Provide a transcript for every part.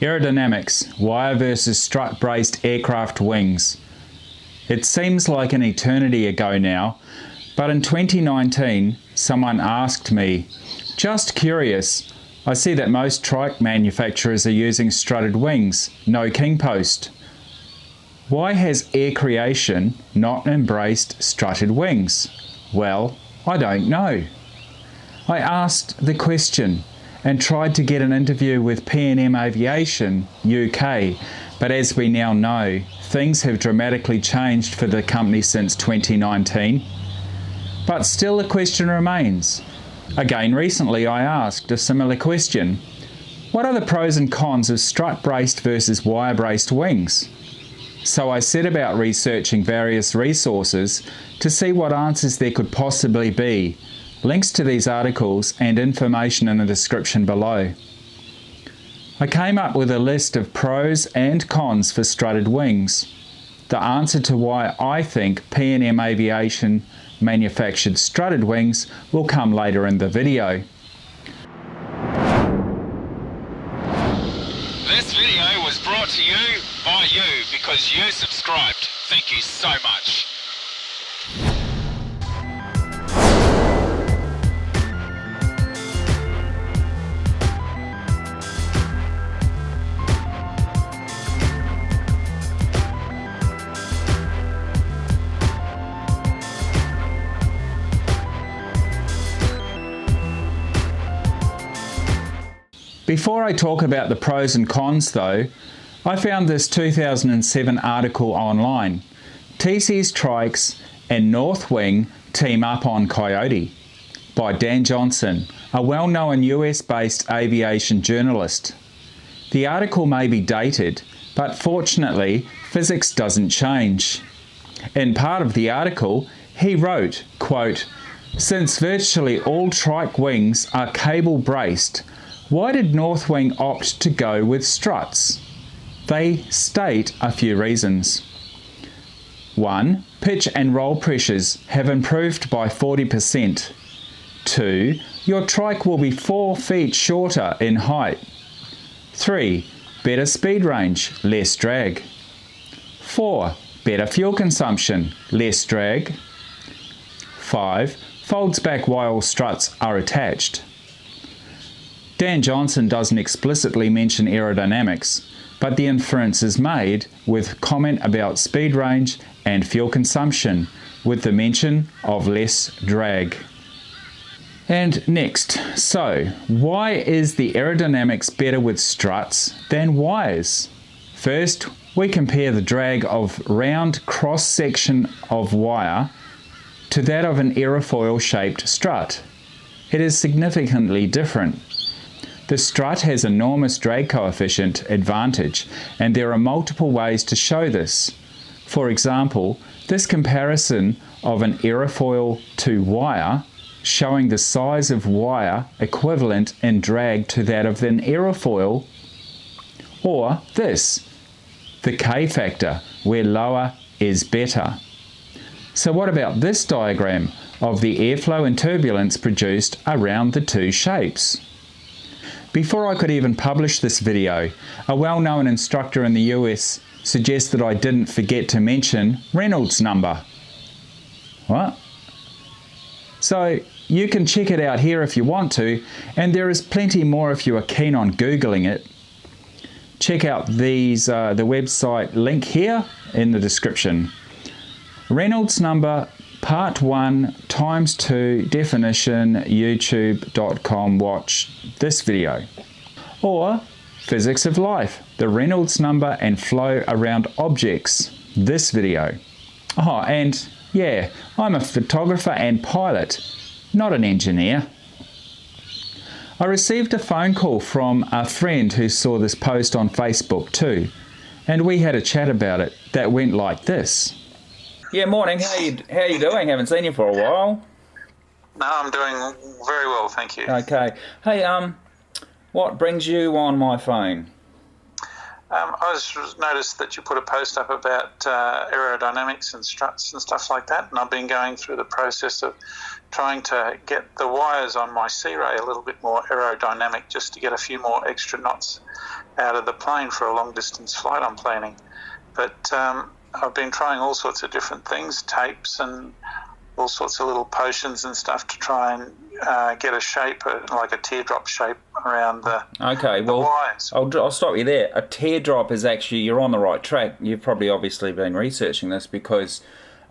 Aerodynamics, wire versus strut-braced aircraft wings. It seems like an eternity ago now, but in 2019 someone asked me, just curious, I see that most trike manufacturers are using strutted wings, no king post. Why has Air Creation not embraced strutted wings? Well, I don't know. I asked the question and tried to get an interview with P&M Aviation UK, but as we now know, things have dramatically changed for the company since 2019. But still the question remains. Again recently I asked a similar question. What are the pros and cons of strut-braced versus wire-braced wings? So I set about researching various resources to see what answers there could possibly be. Links to these articles and information in the description below. I came up with a list of pros and cons for strutted wings. The answer to why I think P&M Aviation manufactured strutted wings will come later in the video. This video was brought to you by you because you subscribed. Thank you so much. Before I talk about the pros and cons though, I found this 2007 article online. TC's Trikes and North Wing team up on Coyote by Dan Johnson, a well-known US-based aviation journalist. The article may be dated, but fortunately physics doesn't change. In part of the article, he wrote, quote, "Since virtually all trike wings are cable braced, why did North Wing opt to go with struts? They state a few reasons. 1. Pitch and roll pressures have improved by 40%. 2. Your trike will be 4 feet shorter in height. 3. Better speed range, less drag. 4. Better fuel consumption, less drag. 5. Folds back while struts are attached." Dan Johnson doesn't explicitly mention aerodynamics, but the inference is made with comment about speed range and fuel consumption, with the mention of less drag. And next, so why is the aerodynamics better with struts than wires? First, we compare the drag of round cross-section of wire to that of an aerofoil-shaped strut. It is significantly different. The strut has enormous drag coefficient advantage, and there are multiple ways to show this. For example, this comparison of an aerofoil to wire, showing the size of wire equivalent in drag to that of an aerofoil, or this, the K factor, where lower is better. So what about this diagram of the airflow and turbulence produced around the two shapes? Before I could even publish this video, a well-known instructor in the US suggested I didn't forget to mention Reynolds number. What? So you can check it out here if you want to, and there is plenty more if you are keen on Googling it. Check out the website link here in the description. Reynolds number Part 1 times 2 definition youtube.com, watch this video. Or physics of life, the Reynolds number and flow around objects, this video. Oh, and yeah, I'm a photographer and pilot, not an engineer. I received a phone call from a friend who saw this post on Facebook too, and we had a chat about it that went like this. Yeah, morning. How you doing? Haven't seen you for a while. No, I'm doing very well, thank you. Okay. Hey, what brings you on my phone? I just noticed that you put a post up about aerodynamics and struts and stuff like that, and I've been going through the process of trying to get the wires on my Sea Ray a little bit more aerodynamic, just to get a few more extra knots out of the plane for a long distance flight I'm planning. But I've been trying all sorts of different things, tapes and all sorts of little potions and stuff to try and get a shape, like a teardrop shape around the wires. I'll stop you there. A teardrop is actually, you're on the right track. You've probably obviously been researching this because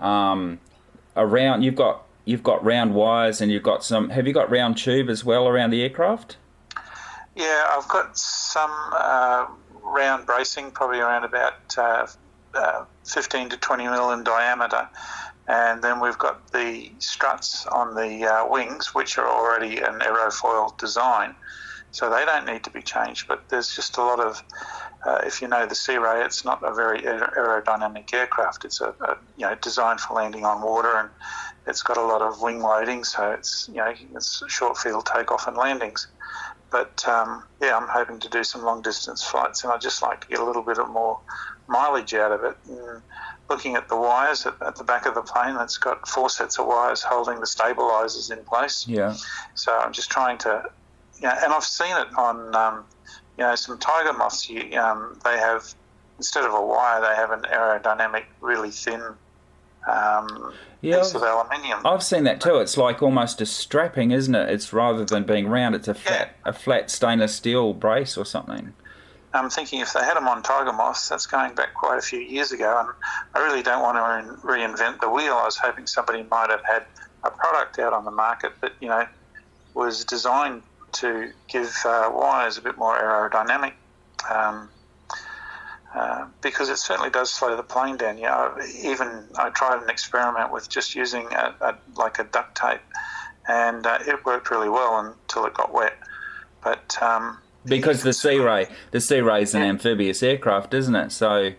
around you've got round wires and you've got some. Have you got round tube as well around the aircraft? Yeah, I've got some round bracing, probably around about 15 to 20 mil in diameter. And then we've got the struts on the wings, which are already an aerofoil design. So they don't need to be changed. But there's just a lot of, if you know the Sea Ray, it's not a very aerodynamic aircraft. It's designed for landing on water, and it's got a lot of wing loading. So it's short field takeoff and landings. But I'm hoping to do some long distance flights, and I'd just like to get a little bit of more mileage out of it. And looking at the wires at the back of the plane, that's got 4 sets of wires holding the stabilizers in place. Yeah. So I'm just trying to, and I've seen it on, some tiger moths. They have, instead of a wire, they have an aerodynamic, really thin piece of aluminium. I've seen that too. It's like almost a strapping, isn't it? It's rather than being round, it's a flat stainless steel brace or something. I'm thinking if they had them on tiger moths, that's going back quite a few years ago, and I really don't want to reinvent the wheel. I was hoping somebody might have had a product out on the market that, was designed to give wires a bit more aerodynamic, because it certainly does slow the plane down. I tried an experiment with just using a duct tape, and it worked really well until it got wet. But because the Sea Ray is an amphibious aircraft, isn't it? So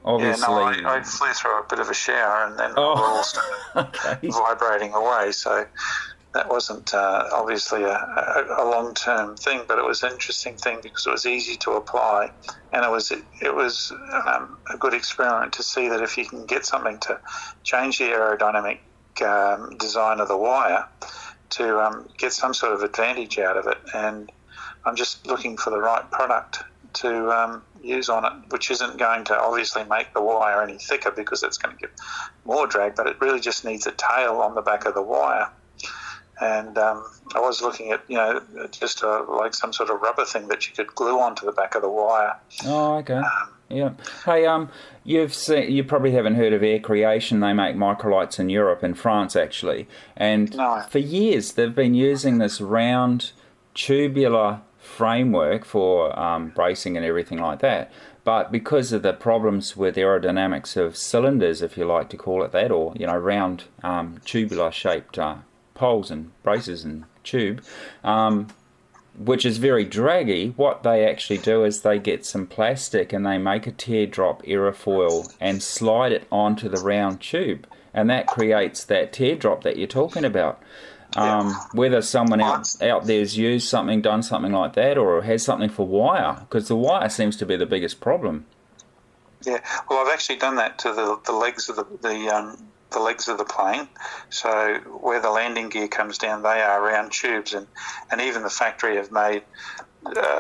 obviously, I flew through a bit of a shower, and then it all started vibrating away. So that wasn't obviously a long-term thing, but it was an interesting thing because it was easy to apply, and it was a good experiment to see that if you can get something to change the aerodynamic design of the wire to get some sort of advantage out of it. And I'm just looking for the right product to use on it, which isn't going to obviously make the wire any thicker because it's going to give more drag, but it really just needs a tail on the back of the wire. And I was looking at, just like some sort of rubber thing that you could glue onto the back of the wire. Oh, okay. Yeah. Hey, you probably haven't heard of Air Creation. They make microlights in Europe, in France actually. And for years they've been using this round tubular framework for bracing and everything like that. But because of the problems with aerodynamics of cylinders, if you like to call it that, or round tubular shaped poles and braces and tube, which is very draggy, what they actually do is they get some plastic and they make a teardrop aerofoil and slide it onto the round tube, and that creates that teardrop that you're talking about. Whether someone out there's used something, done something like that, or has something for wire, because the wire seems to be the biggest problem. Yeah, well, I've actually done that to the legs of the legs of the plane. So where the landing gear comes down, they are round tubes, and even the factory have made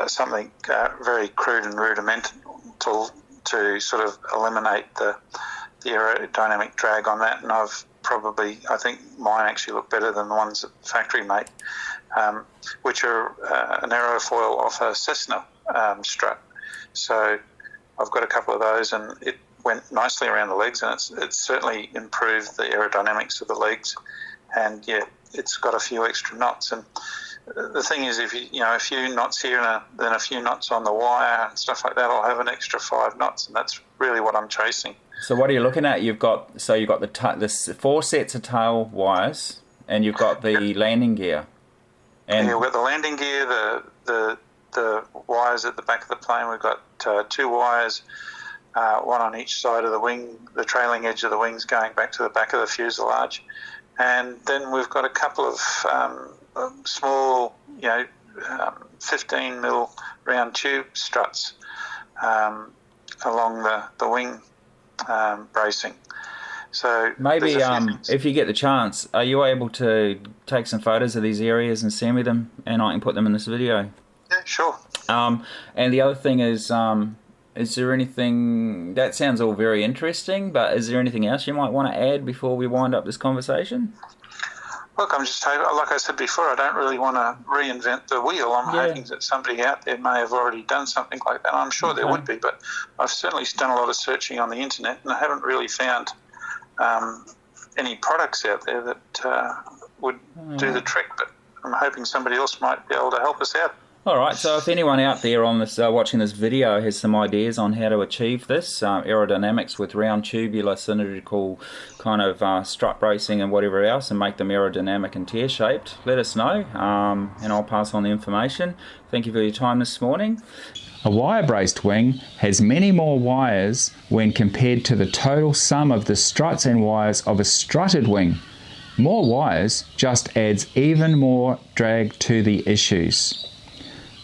something very crude and rudimental to sort of eliminate the aerodynamic drag on that. And I think mine actually look better than the ones that the factory make, which are an aerofoil off a Cessna strut. So I've got a couple of those, and it went nicely around the legs, and it's certainly improved the aerodynamics of the legs. And it's got a few extra knots. And the thing is, if a few knots here and then a few knots on the wire and stuff like that, I'll have an extra 5 knots, and that's really what I'm chasing. So what are you looking at? You've got the 4 sets of tail wires, and you've got the landing gear. And we've got the landing gear, the wires at the back of the plane. We've got 2 wires, one on each side of the wing, the trailing edge of the wings going back to the back of the fuselage. And then we've got a couple of small, 15 mil round tube struts along the wing bracing. So maybe if you get the chance, are you able to take some photos of these areas and send me them, and I can put them in this video? Yeah, sure. And the other thing is there anything, that sounds all very interesting, but is there anything else you might want to add before we wind up this conversation? Look, I'm just hoping, like I said before, I don't really want to reinvent the wheel. I'm hoping that somebody out there may have already done something like that. I'm sure there would be, but I've certainly done a lot of searching on the internet, and I haven't really found any products out there that would do the trick, but I'm hoping somebody else might be able to help us out. All right, so if anyone out there on this watching this video has some ideas on how to achieve this, aerodynamics with round tubular cylindrical kind of strut bracing and whatever else, and make them aerodynamic and tear-shaped, let us know, and I'll pass on the information. Thank you for your time this morning. A wire-braced wing has many more wires when compared to the total sum of the struts and wires of a strutted wing. More wires just adds even more drag to the issues.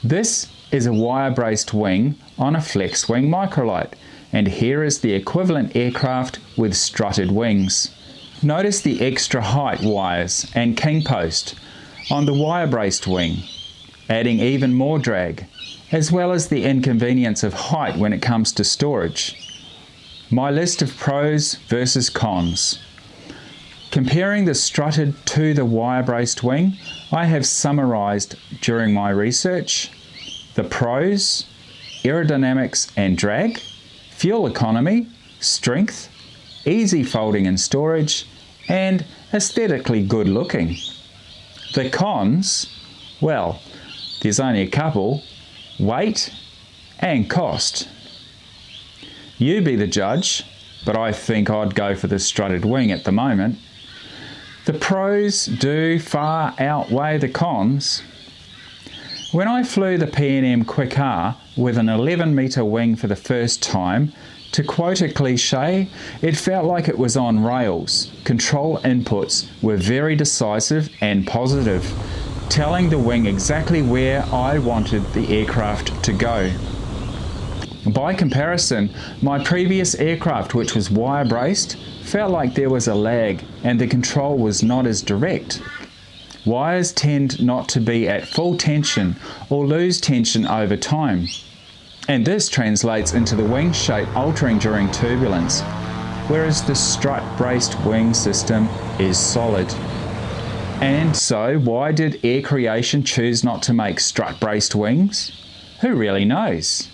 This is a wire-braced wing on a flex wing microlight, and here is the equivalent aircraft with strutted wings. Notice the extra height wires and king post on the wire-braced wing, adding even more drag, as well as the inconvenience of height when it comes to storage. My list of pros versus cons. Comparing the strutted to the wire-braced wing, I have summarized during my research the pros: aerodynamics and drag, fuel economy, strength, easy folding and storage, and aesthetically good looking. The cons, well, there's only a couple: weight and cost. You be the judge, but I think I'd go for the strutted wing at the moment. The pros do far outweigh the cons. When I flew the P&M QuikR with an 11 metre wing for the first time, to quote a cliche, it felt like it was on rails. Control inputs were very decisive and positive, telling the wing exactly where I wanted the aircraft to go. By comparison, my previous aircraft, which was wire-braced, felt like there was a lag and the control was not as direct. Wires tend not to be at full tension or lose tension over time, and this translates into the wing shape altering during turbulence, whereas the strut-braced wing system is solid. And so, why did Air Creation choose not to make strut-braced wings? Who really knows?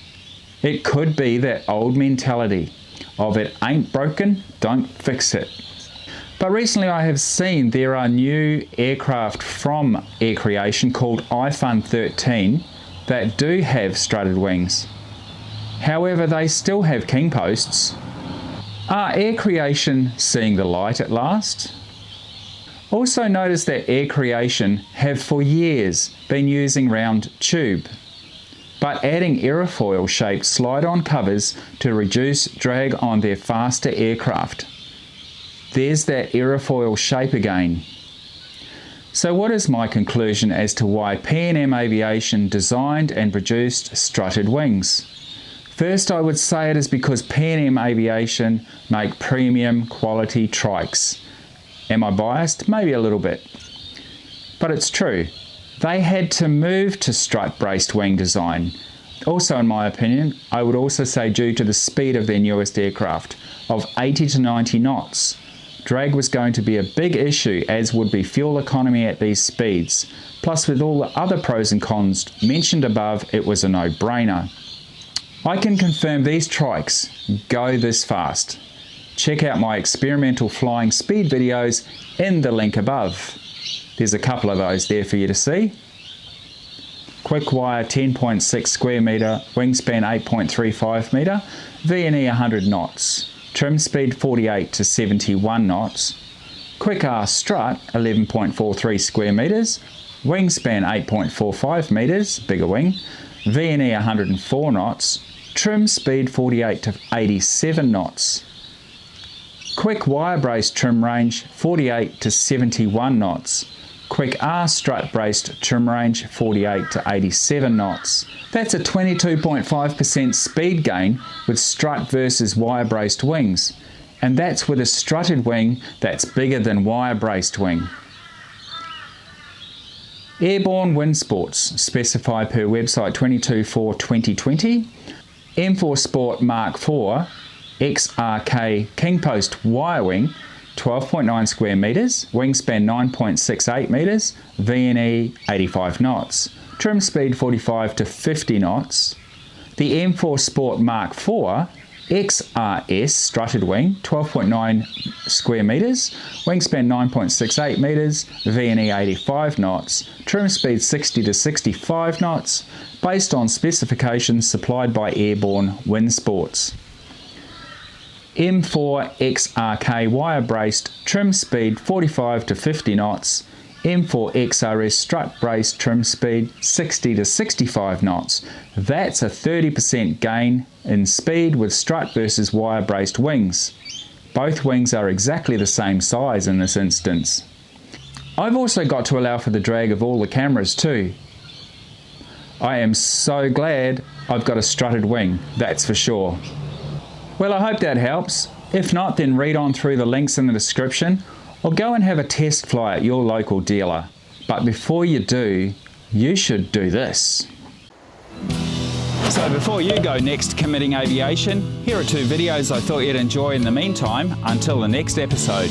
It could be that old mentality of it ain't broken, don't fix it. But recently I have seen there are new aircraft from Air Creation called iFun 13 that do have strutted wings. However, they still have king posts. Are Air Creation seeing the light at last? Also notice that Air Creation have for years been using round tube, but adding aerofoil shaped slide-on covers to reduce drag on their faster aircraft. There's that aerofoil shape again. So what is my conclusion as to why P&M Aviation designed and produced strutted wings? First, I would say it is because P&M Aviation make premium quality trikes. Am I biased? Maybe a little bit. But it's true. They had to move to strut-braced wing design. Also, in my opinion, I would also say due to the speed of their newest aircraft of 80 to 90 knots. Drag was going to be a big issue, as would be fuel economy at these speeds. Plus, with all the other pros and cons mentioned above, it was a no-brainer. I can confirm these trikes go this fast. Check out my experimental flying speed videos in the link above. There's a couple of those there for you to see. QuikWire 10.6 square metre, wingspan 8.35 metre, V&E 100 knots, trim speed 48 to 71 knots, QuikR strut 11.43 square metres, wingspan 8.45 metres, bigger wing, V&E 104 knots, trim speed 48 to 87 knots. Quick wire-braced trim range 48 to 71 knots. QuikR strut-braced trim range 48 to 87 knots. That's a 22.5% speed gain with strut versus wire-braced wings. And that's with a strutted wing that's bigger than wire-braced wing. Airborne wind sports, specified per website 22/4/2020. M4 Sport Mark IV XRK King Post wire wing, 12.9 square metres, wingspan 9.68 metres, VNE 85 knots, trim speed 45 to 50 knots. The M4 Sport Mark IV XRS strutted wing, 12.9 square metres, wingspan 9.68 metres, VNE 85 knots, trim speed 60 to 65 knots, based on specifications supplied by Airborne Wind Sports. M4 XRK wire braced, trim speed 45 to 50 knots, M4 XRS strut braced, trim speed 60 to 65 knots. That's a 30% gain in speed with strut versus wire braced wings. Both wings are exactly the same size in this instance. I've also got to allow for the drag of all the cameras too. I am so glad I've got a strutted wing, that's for sure. Well, I hope that helps. If not, then read on through the links in the description or go and have a test fly at your local dealer. But before you do, you should do this. So before you go next committing aviation, here are 2 videos I thought you'd enjoy in the meantime until the next episode.